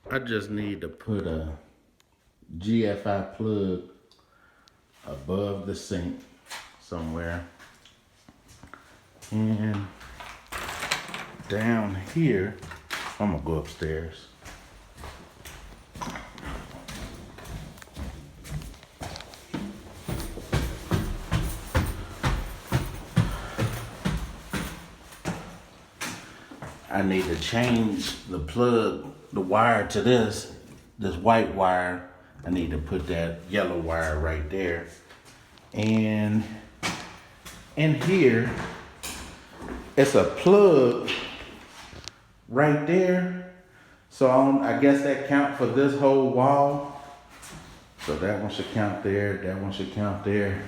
I just need to put a GFI plug above the sink somewhere. And down here, I'm gonna go upstairs. I need to change the plug, the wire to this white wire. I need to put that yellow wire right there. And in here, it's a plug right there. So I guess that count for this whole wall. So that one should count there, that one should count there.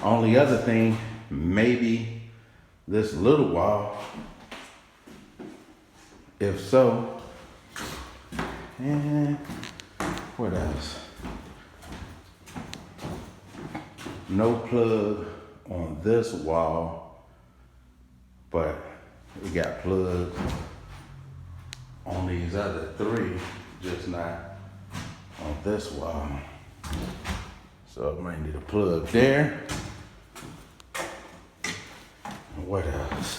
Only other thing, maybe this little wall. If so, and what else? No plug on this wall, but we got plugs on these other three, just not on this wall. So I might need a plug there. What else?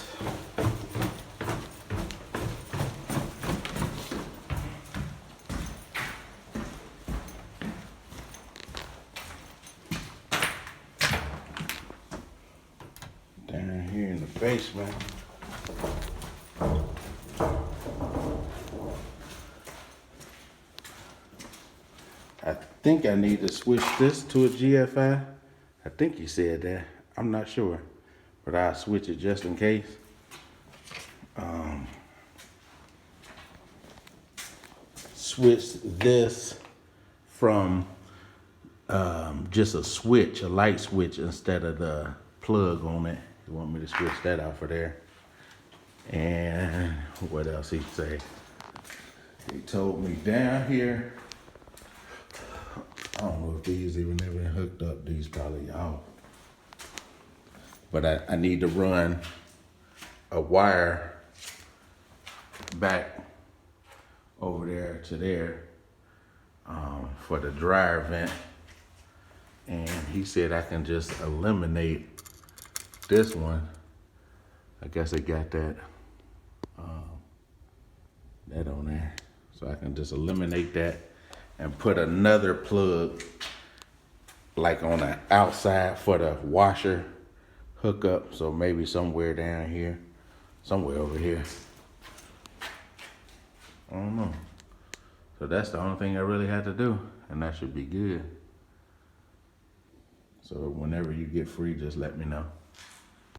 Down here in the basement. I think I need to switch this to a GFI. I think you said that. I'm not sure, but I'll switch it just in case. Switch this from just a switch, a light switch, instead of the plug on it. You want me to switch that out for there. And what else he say? He told me down here, I don't know if these even ever hooked up, these probably off. But I need to run a wire back over there to there for the dryer vent. And he said I can just eliminate this one. I guess I got that that on there. So I can just eliminate that and put another plug like on the outside for the washer hookup. So maybe somewhere down here, somewhere over here. I don't know. So that's the only thing I really had to do, and that should be good. So whenever you get free, just let me know.